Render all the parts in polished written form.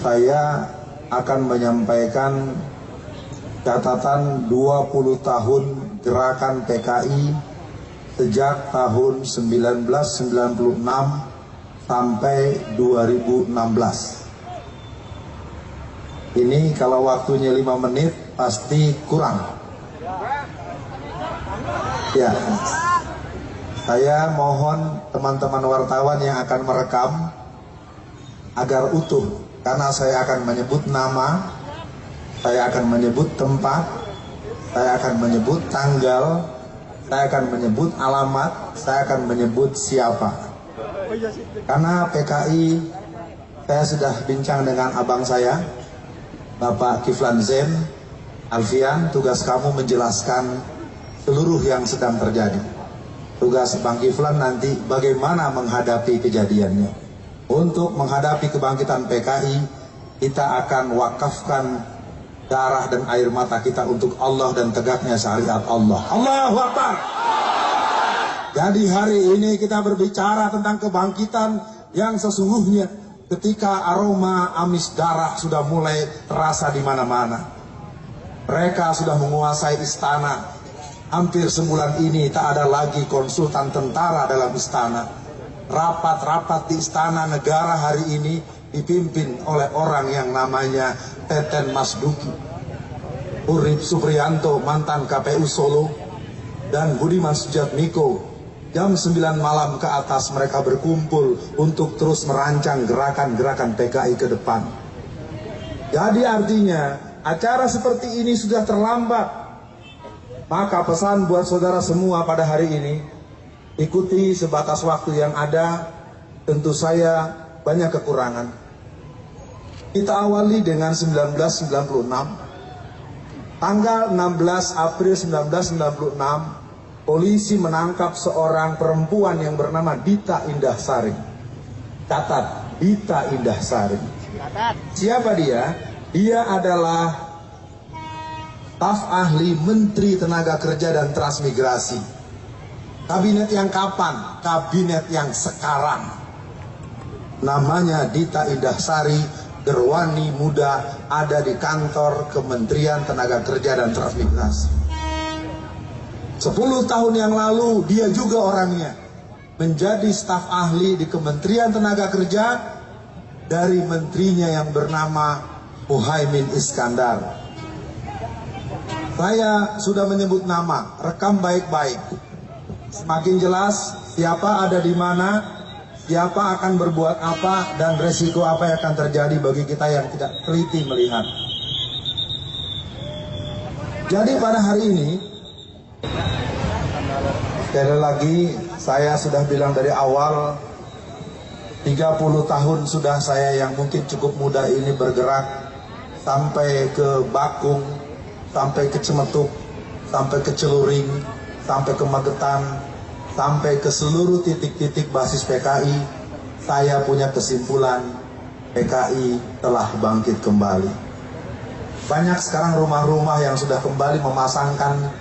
saya akan menyampaikan catatan 20 tahun gerakan PKI sejak tahun 1996 sampai 2016. Ini kalau waktunya 5 menit pasti kurang. Ya, saya mohon teman-teman wartawan yang akan merekam agar utuh, karena saya akan menyebut nama, saya akan menyebut tempat, saya akan menyebut tanggal, saya akan menyebut alamat, saya akan menyebut siapa. Karena PKI, saya sudah bincang dengan abang saya, Bapak Kiflan Zain Alfian. Tugas kamu menjelaskan seluruh yang sedang terjadi. Tugas Bang Kiflan nanti bagaimana menghadapi kejadiannya. Untuk menghadapi kebangkitan PKI, kita akan wakafkan darah dan air mata kita untuk Allah dan tegaknya syariat Allah. Allahu Akbar. Jadi hari ini kita berbicara tentang kebangkitan yang sesungguhnya ketika aroma amis darah sudah mulai terasa di mana-mana. Mereka sudah menguasai istana. Hampir sebulan ini tak ada lagi konsultan tentara dalam istana. Rapat-rapat di istana negara hari ini dipimpin oleh orang yang namanya Teten Mas Duki, Urip Supriyanto mantan KPU Solo, dan Budiman Sujatmiko. Jam 9 malam ke atas mereka berkumpul untuk terus merancang gerakan-gerakan PKI ke depan. Jadi artinya acara seperti ini sudah terlambat. Maka pesan buat saudara semua pada hari ini, ikuti sebatas waktu yang ada. Tentu saya banyak kekurangan. Kita awali dengan 1996. Tanggal 16 April 1996, polisi menangkap seorang perempuan yang bernama Dita Indah-Sari. Catat, Dita Indah-Sari. Siapa dia? Dia adalah staf ahli Menteri Tenaga Kerja dan Transmigrasi. Kabinet yang kapan? Kabinet yang sekarang. Namanya Dita Indah-Sari, gerwani muda, ada di kantor Kementerian Tenaga Kerja dan Transmigrasi. 10 tahun yang lalu dia juga orangnya menjadi staf ahli di Kementerian Tenaga Kerja dari menterinya yang bernama Muhaimin Iskandar. Saya sudah menyebut nama, rekam baik-baik. Semakin jelas siapa ada di mana, siapa akan berbuat apa, dan resiko apa yang akan terjadi bagi kita yang tidak teliti melihat. Jadi pada hari ini, sekali lagi saya sudah bilang dari awal, 30 tahun sudah saya yang mungkin cukup muda ini bergerak sampai ke Bakung, sampai ke Cemetuk, sampai ke Celuring, sampai ke Magetan, sampai ke seluruh titik-titik basis PKI. Saya punya kesimpulan, PKI telah bangkit kembali. Banyak sekarang rumah-rumah yang sudah kembali memasangkan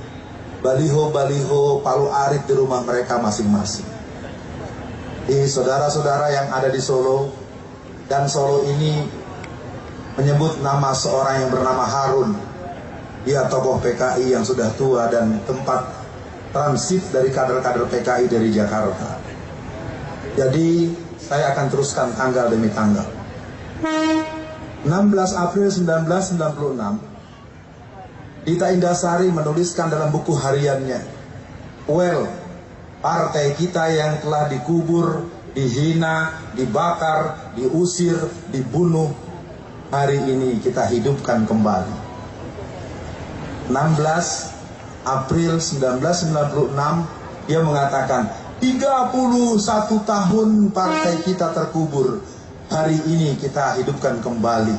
baliho-baliho Palu Arit di rumah mereka masing-masing. Di saudara-saudara yang ada di Solo, dan Solo ini menyebut nama seorang yang bernama Harun. Dia tokoh PKI yang sudah tua dan tempat transit dari kader-kader PKI dari Jakarta. Jadi saya akan teruskan tanggal demi tanggal. 16 April 1996, Dita Indah-Sari menuliskan dalam buku hariannya, "Well, partai kita yang telah dikubur, dihina, dibakar, diusir, dibunuh, hari ini kita hidupkan kembali." 16 April 1996, dia mengatakan 31 tahun partai kita terkubur, hari ini kita hidupkan kembali.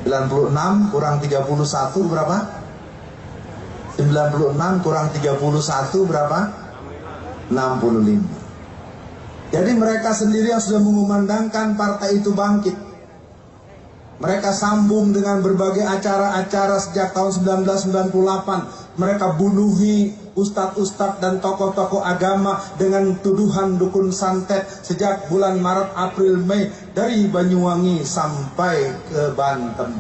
96 kurang 31 berapa? 96 kurang 31 berapa? 65. Jadi mereka sendiri yang sudah mengumandangkan partai itu bangkit. Mereka sambung dengan berbagai acara-acara sejak tahun 1998. Mereka bunuhi ustadz-ustadz dan tokoh-tokoh agama dengan tuduhan dukun santet sejak bulan Maret, April, Mei dari Banyuwangi sampai ke Banten.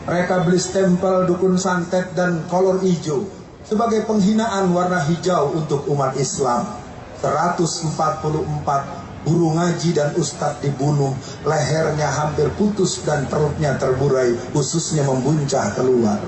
Mereka beli stempel dukun santet dan kolor hijau sebagai penghinaan warna hijau untuk umat Islam. 144 guru ngaji dan ustadz dibunuh, lehernya hampir putus dan perutnya terburai, ususnya membuncah keluar.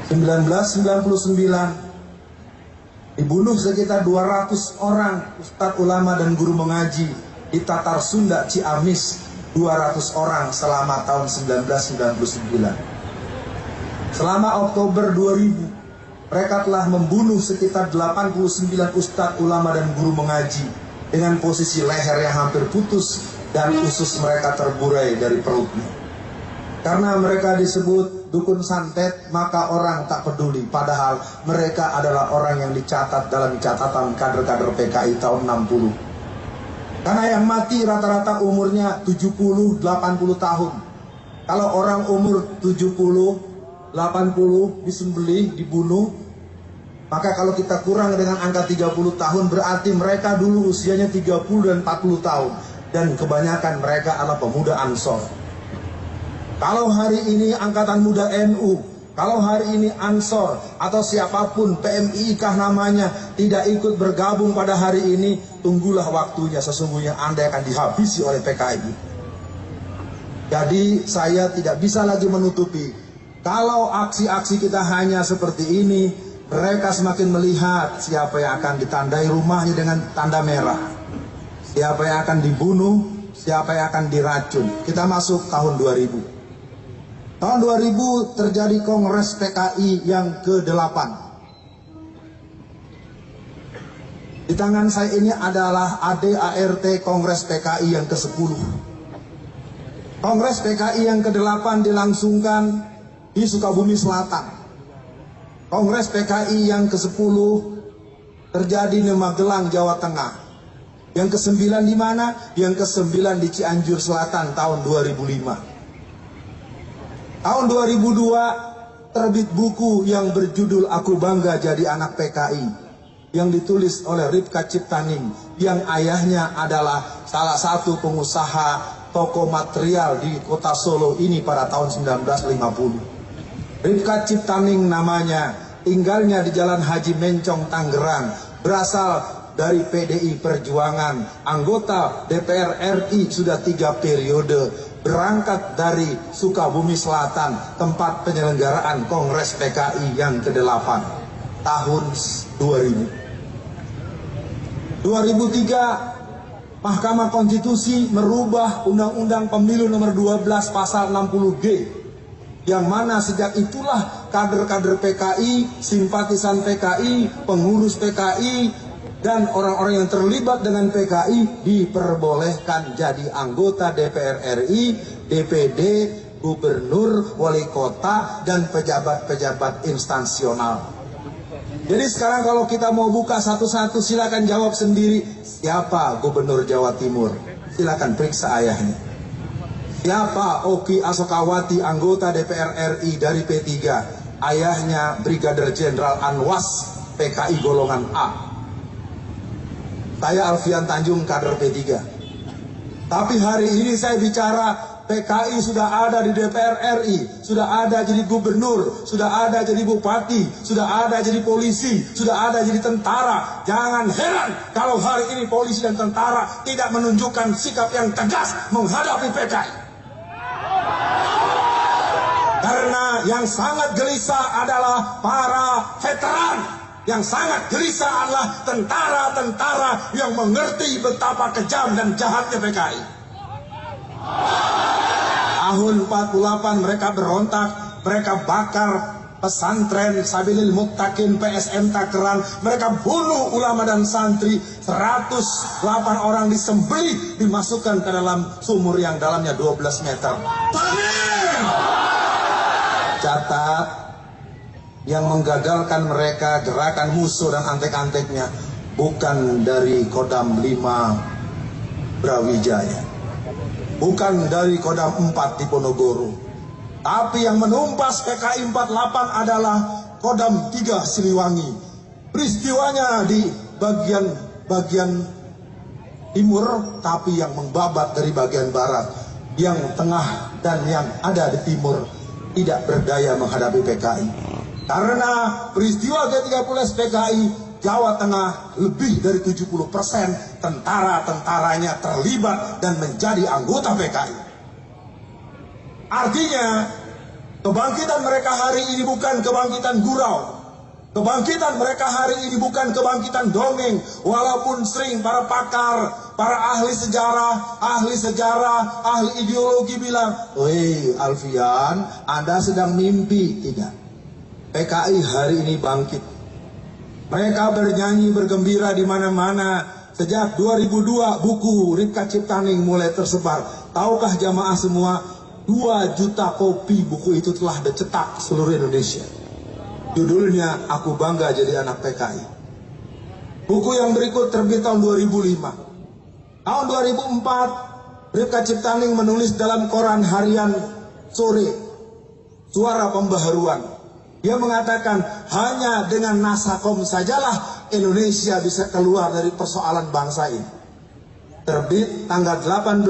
1999 dibunuh sekitar 200 orang ustadz ulama dan guru mengaji di Tatar Sunda Ciamis, 200 orang selama tahun 1999. Selama Oktober 2000 mereka telah membunuh sekitar 89 ustadz ulama dan guru mengaji dengan posisi leher yang hampir putus dan usus mereka terburai dari perutnya. Karena mereka disebut dukun santet, maka orang tak peduli. Padahal mereka adalah orang yang dicatat dalam catatan kader-kader PKI tahun 60. Karena yang mati rata-rata umurnya 70-80 tahun. Kalau orang umur 70-80 disembelih, dibunuh, maka kalau kita kurang dengan angka 30 tahun, berarti mereka dulu usianya 30 dan 40 tahun. Dan kebanyakan mereka adalah pemuda Ansor. Kalau hari ini Angkatan Muda NU, kalau hari ini Ansor atau siapapun PMI kah namanya tidak ikut bergabung pada hari ini, tunggulah waktunya, sesungguhnya Anda akan dihabisi oleh PKI. Jadi saya tidak bisa lagi menutupi, kalau aksi-aksi kita hanya seperti ini, mereka semakin melihat siapa yang akan ditandai rumahnya dengan tanda merah, siapa yang akan dibunuh, siapa yang akan diracun. Kita masuk tahun 2000. Tahun 2000 terjadi Kongres PKI yang ke-8. Di tangan saya ini adalah ADART Kongres PKI yang ke-10. Kongres PKI yang ke-8 dilangsungkan di Sukabumi Selatan. Kongres PKI yang ke-10 terjadi di Magelang, Jawa Tengah. Yang ke-9 di mana? Yang ke-9 di Cianjur Selatan tahun 2005. Tahun 2002 terbit buku yang berjudul Aku Bangga Jadi Anak PKI, yang ditulis oleh Ripka Ciptaning, yang ayahnya adalah salah satu pengusaha toko material di kota Solo ini pada tahun 1950. Ripka Ciptaning namanya, tinggalnya di Jalan Haji Mencong, Tangerang, berasal dari PDI Perjuangan, anggota DPR RI sudah 3 periode, berangkat dari Sukabumi Selatan, tempat penyelenggaraan Kongres PKI yang ke-8, tahun 2000. 2003, Mahkamah Konstitusi merubah Undang-Undang Pemilu nomor 12 pasal 60G, yang mana sejak itulah kader-kader PKI, simpatisan PKI, pengurus PKI, dan orang-orang yang terlibat dengan PKI diperbolehkan jadi anggota DPR RI, DPD, gubernur, wali kota, dan pejabat-pejabat instansional. Jadi sekarang kalau kita mau buka satu-satu, silakan jawab sendiri, siapa gubernur Jawa Timur? Silakan periksa ayahnya. Siapa Oki Asokawati, anggota DPR RI dari P3? Ayahnya Brigadir Jenderal Anwas, PKI golongan A. Saya Alfian Tanjung, kader P3. Tapi hari ini saya bicara PKI sudah ada di DPR RI, sudah ada jadi gubernur, sudah ada jadi bupati, sudah ada jadi polisi, sudah ada jadi tentara. Jangan heran kalau hari ini polisi dan tentara tidak menunjukkan sikap yang tegas menghadapi PKI. Karena yang sangat gelisah adalah para veteran. Yang sangat gelisah adalah tentara-tentara yang mengerti betapa kejam dan jahatnya PKI. Tahun 48 mereka berontak, mereka bakar pesantren Sabilil Muttaqin PSM Takeran, mereka bunuh ulama dan santri, 108 orang disembelih, dimasukkan ke dalam sumur yang dalamnya 12 meter. Catat, yang menggagalkan mereka gerakan musuh dan antek-anteknya bukan dari Kodam 5 Brawijaya, bukan dari Kodam 4 di Ponorogo, tapi yang menumpas PKI 48 adalah Kodam 3 Siliwangi. Peristiwanya di bagian timur, tapi yang membabat dari bagian barat, yang tengah dan yang ada di timur tidak berdaya menghadapi PKI. Karena peristiwa G30S PKI, Jawa Tengah lebih dari 70% tentara-tentaranya terlibat dan menjadi anggota PKI. Artinya, kebangkitan mereka hari ini bukan kebangkitan gurau. Kebangkitan mereka hari ini bukan kebangkitan dongeng. Walaupun sering para pakar, para ahli sejarah, ahli ideologi bilang, "Woi Alfian, Anda sedang mimpi." Tidak. PKI hari ini bangkit. Mereka bernyanyi, bergembira di mana-mana. Sejak 2002 buku Ripka Ciptaning mulai tersebar. Tahukah jamaah semua, 2 juta kopi buku itu telah dicetak seluruh Indonesia. Judulnya Aku Bangga Jadi Anak PKI. Buku yang berikut terbit tahun 2005. Tahun 2004, Ripka Ciptaning menulis dalam koran harian Sore, Suara Pembaharuan. Dia mengatakan, hanya dengan Nasakom sajalah Indonesia bisa keluar dari persoalan bangsa ini. Terbit tanggal 18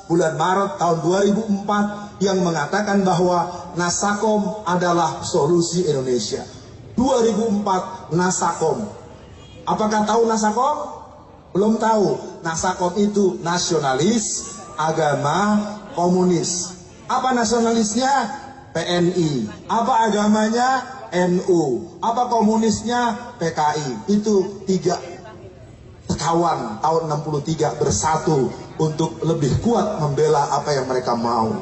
bulan Maret tahun 2004 yang mengatakan bahwa Nasakom adalah solusi Indonesia. 2004 Nasakom. Apakah tahu Nasakom? Belum tahu. Nasakom itu nasionalis, agama, komunis. Apa nasionalisnya? PNI. Apa agamanya? NU. Apa komunisnya? PKI. Itu 3 sekawan tahun 63 bersatu untuk lebih kuat membela apa yang mereka mau.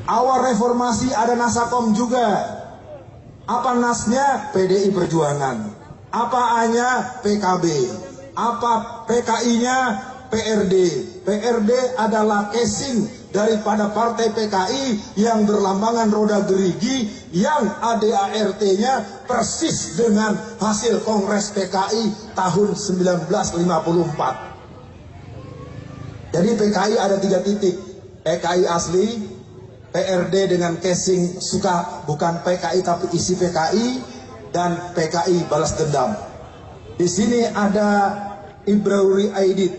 Awal reformasi ada Nasakom juga. Apa nasnya? PDI Perjuangan. Apa A-nya? PKB. Apa PKI-nya? PRD. PRD adalah casing daripada partai PKI yang berlambangan roda gerigi, yang ADART-nya persis dengan hasil Kongres PKI tahun 1954. Jadi PKI ada 3 titik. PKI asli, PRD dengan casing suka bukan PKI tapi isi PKI, dan PKI balas dendam. Di sini ada Ibrauri Aidit,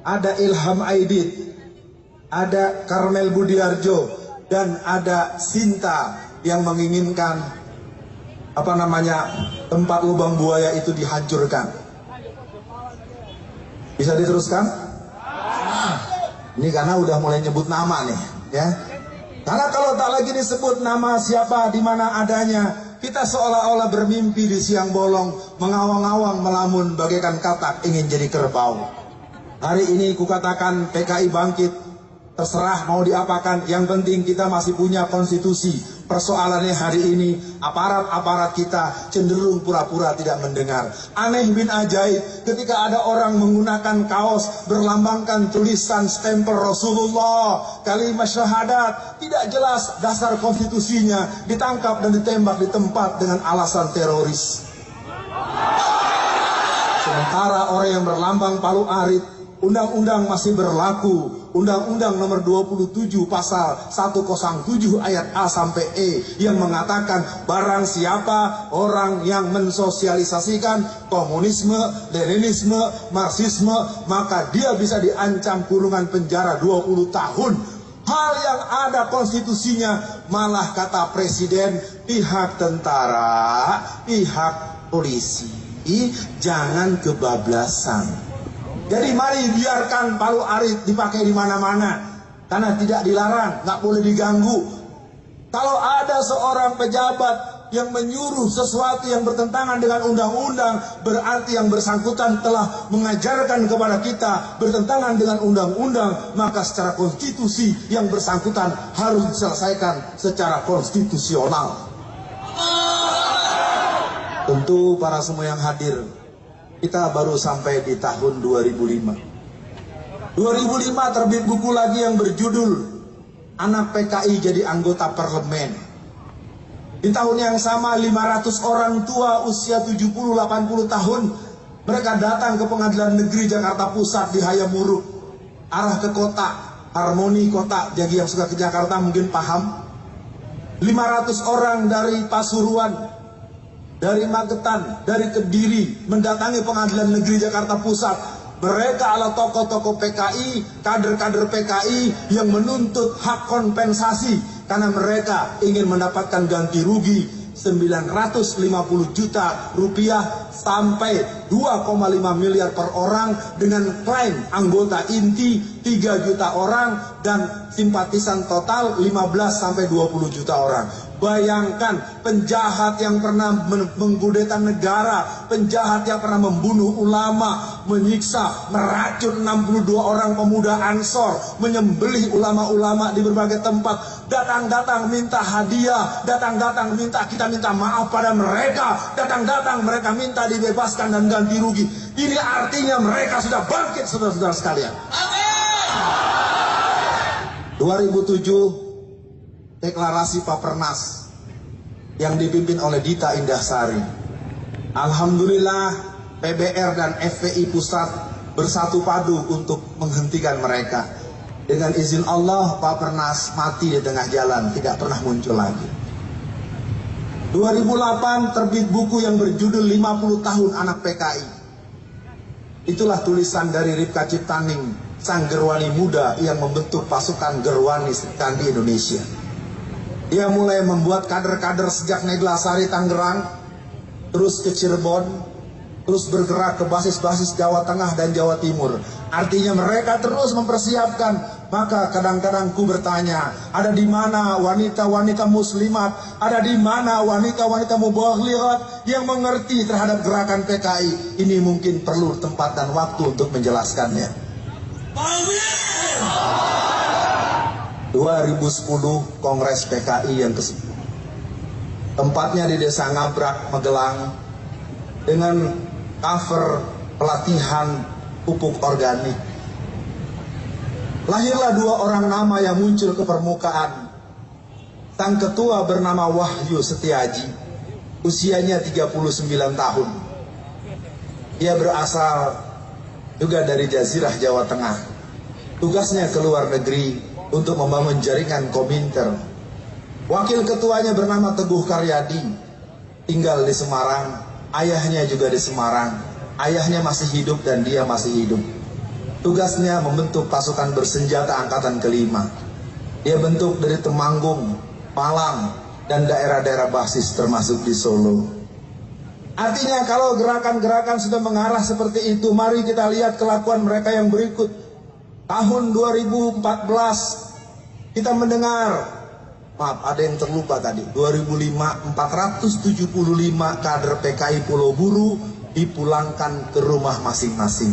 ada Ilham Aidit, ada Karmel Budiarjo, dan ada Sinta yang menginginkan tempat lubang buaya itu dihancurkan. Bisa diteruskan? Ini karena udah mulai nyebut nama nih, ya. Karena kalau tak lagi disebut nama siapa di mana adanya, kita seolah-olah bermimpi di siang bolong, mengawang-awang melamun bagaikan katak ingin jadi kerbau. Hari ini kukatakan PKI bangkit, terserah mau diapakan, yang penting kita masih punya konstitusi. Persoalannya hari ini aparat-aparat kita cenderung pura-pura tidak mendengar. Aneh bin ajaib ketika ada orang menggunakan kaos berlambangkan tulisan stempel Rasulullah, kalimat syahadat, tidak jelas dasar konstitusinya, ditangkap dan ditembak di tempat dengan alasan teroris. Sementara orang yang berlambang palu arit, undang-undang masih berlaku. Undang-Undang nomor 27 pasal 107 ayat A sampai E yang mengatakan barang siapa orang yang mensosialisasikan komunisme, leninisme, marxisme, maka dia bisa diancam kurungan penjara 20 tahun. Hal yang ada konstitusinya, malah kata presiden, pihak tentara, pihak polisi, jangan kebablasan. Jadi mari biarkan palu arit dipakai di mana-mana, karena tidak dilarang, nggak boleh diganggu. Kalau ada seorang pejabat yang menyuruh sesuatu yang bertentangan dengan undang-undang, berarti yang bersangkutan telah mengajarkan kepada kita bertentangan dengan undang-undang, maka secara konstitusi yang bersangkutan harus diselesaikan secara konstitusional. Tentu para semua yang hadir, kita baru sampai di tahun 2005. 2005 terbit buku lagi yang berjudul Anak PKI Jadi Anggota Parlemen. Di tahun yang sama 500 orang tua usia 70-80 tahun, mereka datang ke Pengadilan Negeri Jakarta Pusat di Hayamuruk, arah ke kota, Harmoni Kota. Jadi yang suka ke Jakarta mungkin paham. 500 orang dari Pasuruan, dari Magetan, dari Kediri mendatangi Pengadilan Negeri Jakarta Pusat Mereka adalah tokoh-tokoh PKI, kader-kader PKI yang menuntut hak kompensasi karena mereka ingin mendapatkan ganti rugi 950 juta rupiah sampai 2,5 miliar per orang dengan klaim anggota inti 3 juta orang dan simpatisan total 15 sampai 20 juta orang. Bayangkan penjahat yang pernah mengkudeta negara, penjahat yang pernah membunuh ulama, menyiksa, meracun 62 orang pemuda Ansor, menyembelih ulama-ulama di berbagai tempat, datang-datang minta hadiah, datang-datang kita minta maaf pada mereka, datang-datang mereka minta dibebaskan dan ganti rugi. Ini artinya mereka sudah bangkit, saudara-saudara sekalian. Amin. 2007 deklarasi Papernas yang dipimpin oleh Dita Indah-Sari. Alhamdulillah PBR dan FPI Pusat bersatu padu untuk menghentikan mereka. Dengan izin Allah Papernas mati di tengah jalan, tidak pernah muncul lagi. 2008 terbit buku yang berjudul 50 tahun anak PKI. Itulah tulisan dari Ripka Ciptaning, sang gerwani muda yang membentuk pasukan gerwani di Indonesia. Dia mulai membuat kader-kader sejak Neglasari Tangerang, terus ke Cirebon, terus bergerak ke basis-basis Jawa Tengah dan Jawa Timur. Artinya mereka terus mempersiapkan. Maka kadang-kadang ku bertanya, ada di mana wanita-wanita muslimat, ada di mana wanita-wanita mubalighat yang mengerti terhadap gerakan PKI? Ini mungkin perlu tempat dan waktu untuk menjelaskannya. 2010 Kongres PKI yang ke-10. Tempatnya di Desa Ngabrak, Magelang, dengan cover pelatihan pupuk organik. Lahirlah 2 orang nama yang muncul ke permukaan. Sang ketua bernama Wahyu Setiaji, usianya 39 tahun. Dia berasal juga dari Jazirah Jawa Tengah. Tugasnya ke luar negeri untuk membangun jaringan Kominter. Wakil ketuanya bernama Teguh Karyadi, tinggal di Semarang, ayahnya juga di Semarang. Ayahnya masih hidup dan dia masih hidup. Tugasnya membentuk pasukan bersenjata angkatan ke-5. Dia bentuk dari Temanggung, Malang, dan daerah-daerah basis termasuk di Solo. Artinya kalau gerakan-gerakan sudah mengarah seperti itu, mari kita lihat kelakuan mereka yang berikut. Tahun 2014 kita mendengar, maaf ada yang terlupa tadi, 2005 475 kader PKI Pulau Buru dipulangkan ke rumah masing-masing.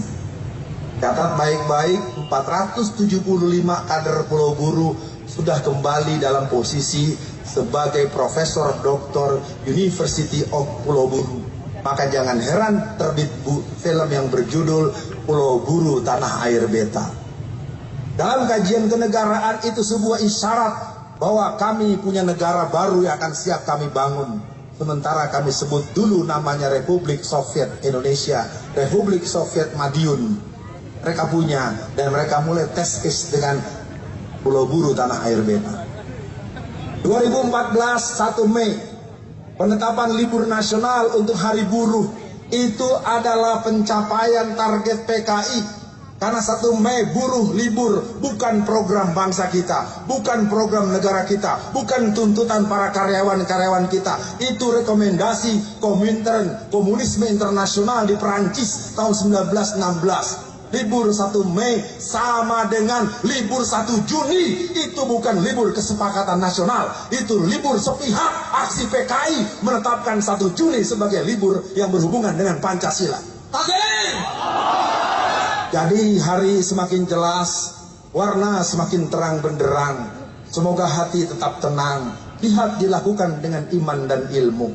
Catat baik-baik, 475 kader Pulau Buru sudah kembali dalam posisi sebagai Profesor Doktor University of Pulau Buru. Maka jangan heran terbit film yang berjudul Pulau Buru Tanah Air Beta. Dalam kajian kenegaraan itu sebuah isyarat bahwa kami punya negara baru yang akan siap kami bangun. Sementara kami sebut dulu namanya Republik Soviet Indonesia, Republik Soviet Madiun. Mereka punya dan mereka mulai tes case dengan Pulau Buru Tanah Air Beta. 2014 1 Mei penetapan libur nasional untuk Hari Buruh itu adalah pencapaian target PKI. Karena 1 Mei buruh libur bukan program bangsa kita, bukan program negara kita, bukan tuntutan para karyawan-karyawan kita. Itu rekomendasi Komintern, Komunisme Internasional di Perancis tahun 1916. Libur 1 Mei sama dengan libur 1 Juni. Itu bukan libur kesepakatan nasional, itu libur sepihak. Aksi PKI menetapkan 1 Juni sebagai libur yang berhubungan dengan Pancasila. Jadi hari semakin jelas, warna semakin terang benderang. Semoga hati tetap tenang, lihat dilakukan dengan iman dan ilmu.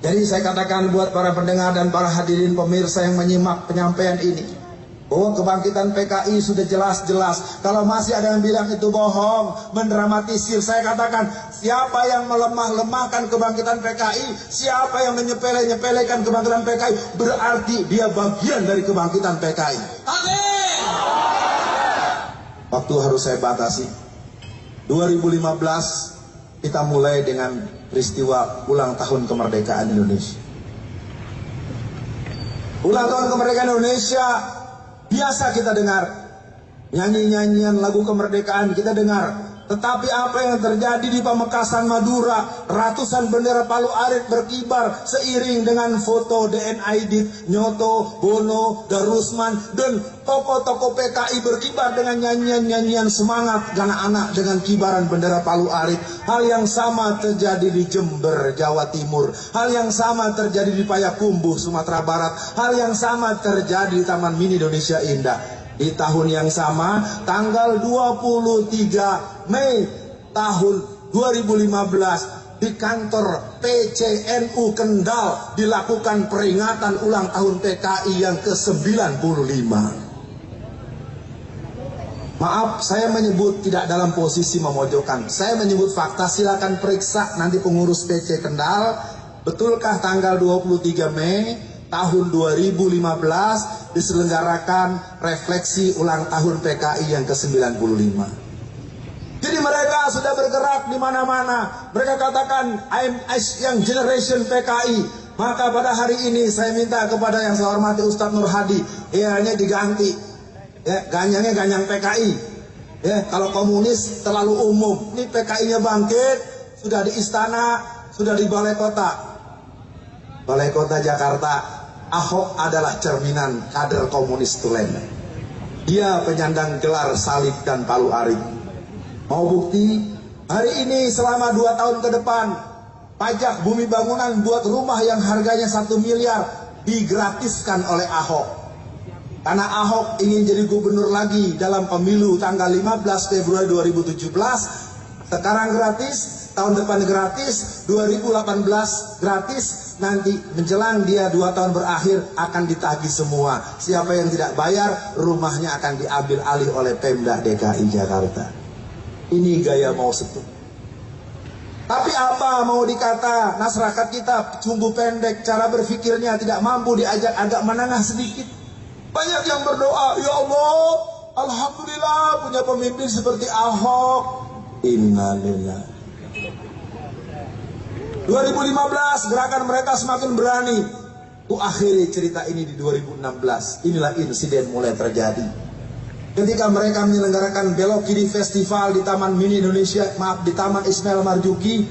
Jadi saya katakan buat para pendengar dan para hadirin pemirsa yang menyimak penyampaian ini, bahwa kebangkitan PKI sudah jelas-jelas. Kalau masih ada yang bilang itu bohong, mendramatisir, saya katakan siapa yang melemah-lemahkan kebangkitan PKI, siapa yang menyepele-nyepelekan kebangkitan PKI, berarti dia bagian dari kebangkitan PKI. Amin. Waktu harus saya batasi. 2015 kita mulai dengan peristiwa ulang tahun kemerdekaan Indonesia. Ulang tahun kemerdekaan Indonesia biasa kita dengar. Nyanyi-nyanyian lagu kemerdekaan kita dengar. Tetapi apa yang terjadi di Pamekasan Madura, ratusan bendera Palu Arit berkibar seiring dengan foto DN Aidit, Nyoto, Bono, Darusman, dan tokoh-tokoh PKI berkibar dengan nyanyian-nyanyian semangat anak-anak dengan kibaran bendera Palu Arit. Hal yang sama terjadi di Jember, Jawa Timur. Hal yang sama terjadi di Payakumbuh, Sumatera Barat. Hal yang sama terjadi di Taman Mini Indonesia Indah. Di tahun yang sama, tanggal 23 Mei tahun 2015, di kantor PCNU Kendal dilakukan peringatan ulang tahun PKI yang ke-95. Maaf, saya menyebut tidak dalam posisi memojokkan. Saya menyebut fakta, silakan periksa nanti pengurus PC Kendal. Betulkah tanggal 23 Mei tahun 2015 diselenggarakan refleksi ulang tahun PKI yang ke-95. Jadi mereka sudah bergerak di mana-mana. Mereka katakan I'm young generation PKI. Maka pada hari ini saya minta kepada yang saya hormati Ustadz Nur Hadi, ianya diganti. Ya, ganyangnya ganyang PKI. Ya, kalau komunis terlalu umum. Ini PKI-nya bangkit, sudah di istana, sudah di balai kota. Balai kota Jakarta. Ahok adalah cerminan kader komunis tulen. Dia penyandang gelar salib dan Palu Arit. Mau bukti? Hari ini selama 2 tahun ke depan, pajak bumi bangunan buat rumah yang harganya 1 miliar digratiskan oleh Ahok. Karena Ahok ingin jadi gubernur lagi dalam pemilu tanggal 15 Februari 2017. Sekarang gratis, tahun depan gratis, 2018 gratis. Nanti menjelang dia 2 tahun berakhir akan ditagih semua. Siapa yang tidak bayar, rumahnya akan diambil alih oleh Pemda DKI Jakarta. Ini gaya mau setup. Tapi apa mau dikata, masyarakat kita sumbu pendek, cara berpikirnya tidak mampu diajak agak menengah sedikit. Banyak yang berdoa, ya Allah, alhamdulillah punya pemimpin seperti Ahok. Innalillahi. 2015 gerakan mereka semakin berani. Akhiri cerita ini di 2016. Inilah insiden mulai terjadi. Ketika mereka menyelenggarakan Belok Kiri Festival di Taman Mini Indonesia, di Taman Ismail Marzuki,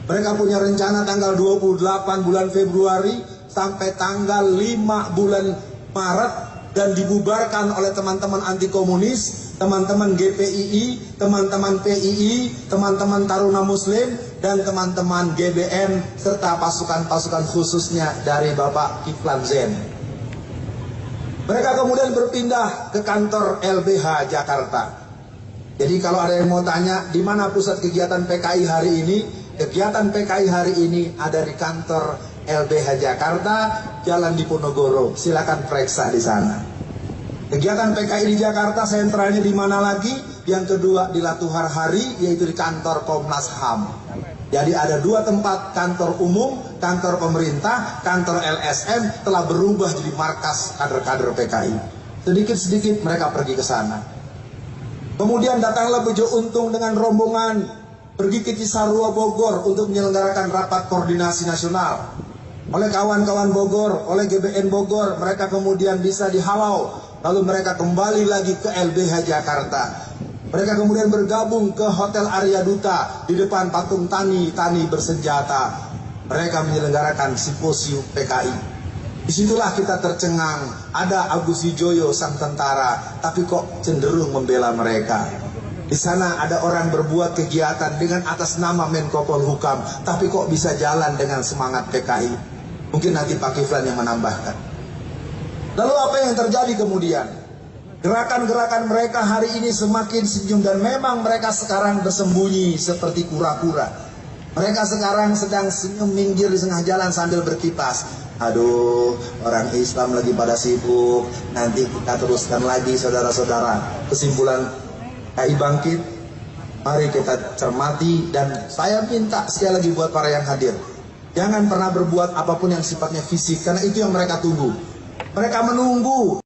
mereka punya rencana tanggal 28 bulan Februari sampai tanggal 5 bulan Maret, dan dibubarkan oleh teman-teman anti komunis, teman-teman GPII, teman-teman PII, teman-teman Taruna Muslim, dan teman-teman GBN, serta pasukan-pasukan khususnya dari Bapak Kiflan Zen. Mereka kemudian berpindah ke kantor LBH Jakarta. Jadi kalau ada yang mau tanya, di mana pusat kegiatan PKI hari ini? Kegiatan PKI hari ini ada di kantor LBH Jakarta, Jalan Diponegoro. Silakan periksa di sana. Kegiatan PKI di Jakarta sentralnya di mana lagi? Yang kedua di Latuhar Hari, yaitu di kantor Komnas HAM. Jadi ada 2 tempat kantor umum, kantor pemerintah, kantor LSM telah berubah jadi markas kader-kader PKI. Sedikit-sedikit mereka pergi ke sana. Kemudian datanglah Bejo Untung dengan rombongan pergi ke Cisarua Bogor untuk menyelenggarakan rapat koordinasi nasional. Oleh kawan-kawan Bogor, oleh GBN Bogor, mereka kemudian bisa dihalau. Lalu mereka kembali lagi ke LBH Jakarta. Mereka kemudian bergabung ke Hotel Arya Duta di depan patung Tani bersenjata. Mereka menyelenggarakan simposium PKI. Disitulah kita tercengang. Ada Agus Wijoyo sang tentara, tapi kok cenderung membela mereka. Di sana ada orang berbuat kegiatan dengan atas nama Menko Polhukam, tapi kok bisa jalan dengan semangat PKI. Mungkin nanti Pak Kiflan yang menambahkan. Lalu apa yang terjadi kemudian? Gerakan-gerakan mereka hari ini semakin senyum, dan memang mereka sekarang bersembunyi seperti kura-kura. Mereka sekarang sedang senyum minggir di tengah jalan sambil berkipas. Aduh, orang Islam lagi pada sibuk. Nanti kita teruskan lagi, saudara-saudara. Kesimpulan KI Bangkit, mari kita cermati. Dan saya minta sekali lagi buat para yang hadir, jangan pernah berbuat apapun yang sifatnya fisik, karena itu yang mereka tunggu. Mereka menunggu